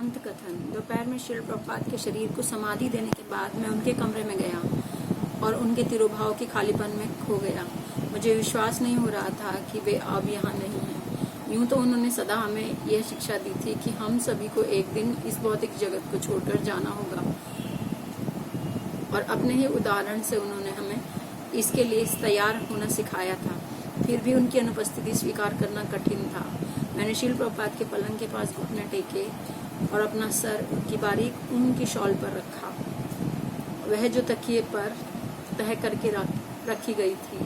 अंत कथन। दोपहर में श्रील प्रभुपाद के शरीर को समाधि देने के बाद मैं उनके कमरे में गया और उनके तिरुभाव के खालीपन में खो गया। मुझे विश्वास नहीं हो रहा था कि वे अब यहाँ नहीं हैं। यूं तो उन्होंने सदा हमें यह शिक्षा दी थी कि हम सभी को एक दिन इस भौतिक जगत को छोड़कर जाना होगा, और अपने ही उदाहरण से उन्होंने हमें इसके लिए तैयार होना सिखाया था। फिर भी उनकी अनुपस्थिति स्वीकार करना कठिन था। मैंने श्रील प्रभुपाद के पलंग के पास घुटने टेके और अपना सर उनकी बारीक ऊन की शॉल पर रखा, वह जो तकिए पर तह करके रखी गई थी।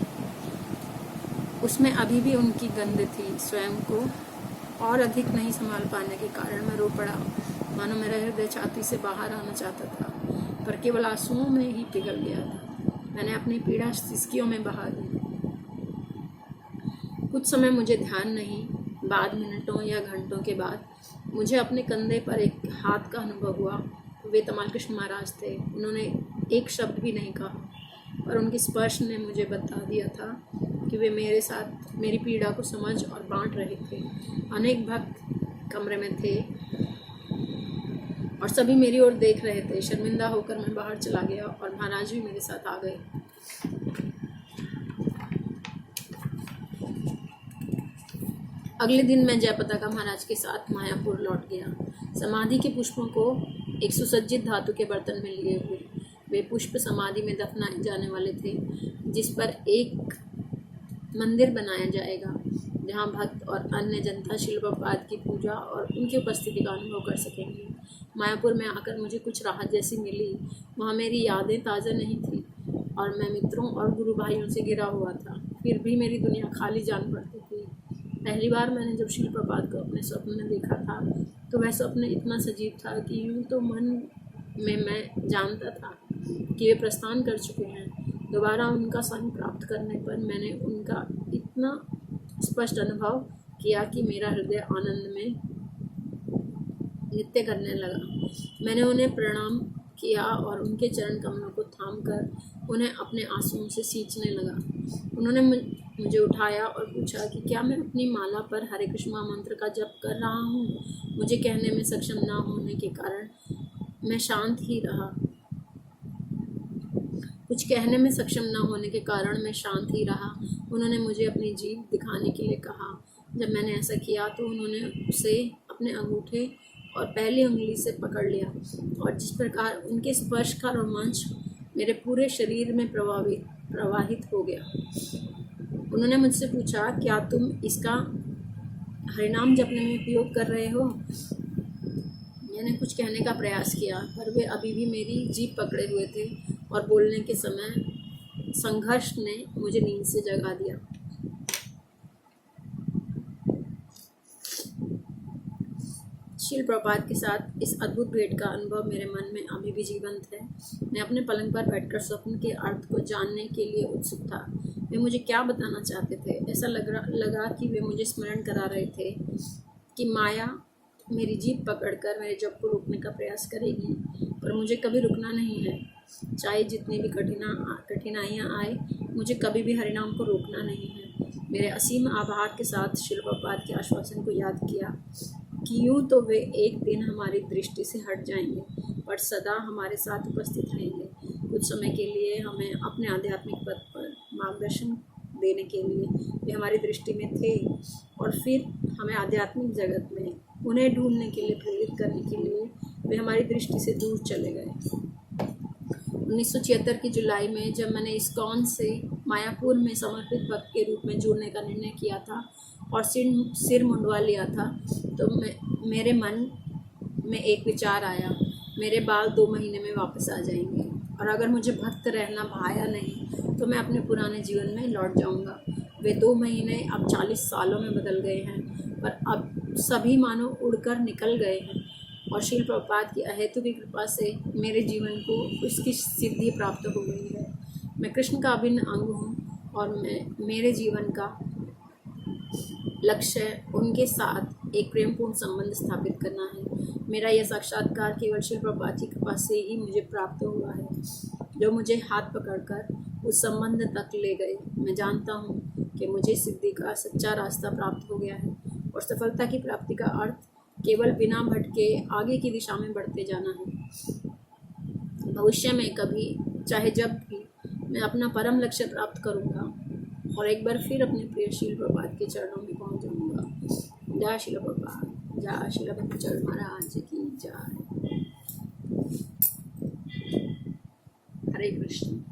उसमें अभी भी उनकी गंध थी। स्वयं को और अधिक नहीं संभाल पाने के कारण मैं रो पड़ा, मानो मेरा हृदय छाती से बाहर आना चाहता था, पर केवल आंसुओं में ही पिघल गया था। मैंने अपनी पीड़ा सिसकियों में बहा दी। कुछ समय मुझे ध्यान नहीं, बाद मिनटों या घंटों के बाद मुझे अपने कंधे पर एक हाथ का अनुभव हुआ। वे तमाल कृष्ण महाराज थे। उन्होंने एक शब्द भी नहीं कहा, और उनके स्पर्श ने मुझे बता दिया था कि वे मेरे साथ मेरी पीड़ा को समझ और बांट रहे थे। अनेक भक्त कमरे में थे और सभी मेरी ओर देख रहे थे। शर्मिंदा होकर मैं बाहर चला गया और महाराज भी मेरे साथ आ गए। अगले दिन मैं जयपताका महाराज के साथ मायापुर लौट गया, समाधि के पुष्पों को एक सुसज्जित धातु के बर्तन में लिए हुए। वे पुष्प समाधि में दफनाए जाने वाले थे, जिस पर एक मंदिर बनाया जाएगा, जहां भक्त और अन्य जनता श्रील प्रभुपाद की पूजा और उनकी उपस्थिति का अनुभव कर सकेंगे। मायापुर में आकर मुझे कुछ राहत जैसी मिली। वहाँ मेरी यादें ताज़ा नहीं थी और मैं मित्रों और गुरु भाइयों से घिरा हुआ था। फिर भी मेरी दुनिया खाली जान पड़ती थी। पहली बार मैंने जब श्रील प्रभुपाद को अपने स्वप्न में देखा था, तो वह स्वप्न इतना सजीव था कि यूँ तो मन में मैं जानता था कि वे प्रस्थान कर चुके हैं। दोबारा उनका संग प्राप्त करने पर मैंने उनका इतना स्पष्ट अनुभव किया कि मेरा हृदय आनंद में नृत्य करने लगा। मैंने उन्हें प्रणाम किया और उनके चरण कमलों को थामकर उन्हें अपने आंसुओं से सींचने लगा। उन्होंने मुझे उठाया और पूछा कि क्या मैं अपनी माला पर हरे कृष्ण महामंत्र का जप कर रहा हूँ। मुझे कहने में सक्षम न होने के कारण मैं शांत ही रहा। उन्होंने मुझे अपनी जीभ दिखाने के लिए कहा। जब मैंने ऐसा किया तो उन्होंने उसे अपने अंगूठे और पहली उंगली से पकड़ लिया, और जिस प्रकार उनके स्पर्श का रोमांच मेरे पूरे शरीर में प्रवाहित हो गया। उन्होंने मुझसे पूछा, क्या तुम इसका हरिनाम जपने में उपयोग कर रहे हो? मैंने कुछ कहने का प्रयास किया, पर वे अभी भी मेरी जीभ पकड़े हुए थे और बोलने के समय संघर्ष ने मुझे नींद से जगा दिया। श्रील प्रभुपाद के साथ इस अद्भुत भेंट का अनुभव मेरे मन में अभी भी जीवंत है। मैं अपने पलंग पर बैठकर स्वप्न के अर्थ को जानने के लिए उत्सुक था। वे मुझे क्या बताना चाहते थे? ऐसा लगा कि वे मुझे स्मरण करा रहे थे कि माया मेरी जीभ पकड़कर मेरे जप को रोकने का प्रयास करेगी, पर मुझे कभी रुकना नहीं है। चाहे जितनी भी कठिनाइयाँ आए, मुझे कभी भी हरिनाम को रोकना नहीं है। मेरे असीम आभार के साथ श्रील प्रभुपाद के आश्वासन को याद किया कि यूँ तो वे एक दिन हमारी दृष्टि से हट जाएंगे, पर सदा हमारे साथ उपस्थित रहेंगे। कुछ समय के लिए हमें अपने आध्यात्मिक पथ पर मार्गदर्शन देने के लिए वे हमारी दृष्टि में थे, और फिर हमें आध्यात्मिक जगत में उन्हें ढूंढने के लिए प्रेरित करने के लिए वे हमारी दृष्टि से दूर चले गए। 1976 की जुलाई में जब मैंने इस्कॉन से मायापुर में समर्पित भक्त के रूप में जुड़ने का निर्णय किया था और सिर मुंडवा लिया था, तो मेरे मन में एक विचार आया, मेरे बाल 2 महीने में वापस आ जाएंगे, और अगर मुझे भक्त रहना भाया नहीं तो मैं अपने पुराने जीवन में लौट जाऊंगा। वे 2 महीने अब 40 सालों में बदल गए हैं, पर अब सभी मानो उड़कर निकल गए हैं, और श्रील प्रभुपाद की अहेतु की कृपा से मेरे जीवन को उसकी सिद्धि प्राप्त हो गई है। मैं कृष्ण का अभिन्न अंग हूँ, और मेरे जीवन का लक्ष्य उनके साथ एक प्रेमपूर्ण संबंध स्थापित करना है। मेरा यह साक्षात्कार केवल श्रील प्रभुपाद की कृपा से ही मुझे प्राप्त हुआ है, जो मुझे हाथ पकड़कर उस संबंध तक ले गए। मैं जानता हूँ कि मुझे सिद्धि का सच्चा रास्ता प्राप्त हो गया है, और सफलता की प्राप्ति का अर्थ केवल बिना भटके आगे की दिशा में बढ़ते जाना है। भविष्य में कभी चाहे जब भी मैं अपना परम लक्ष्य प्राप्त करूंगा और एक बार फिर अपने प्रिय शील प्रभुपाद के चरणों में पहुंच जाऊंगा। जय शील प्रभुपाद, जय शील भक्तचरण महाराज की जय। हरे कृष्ण।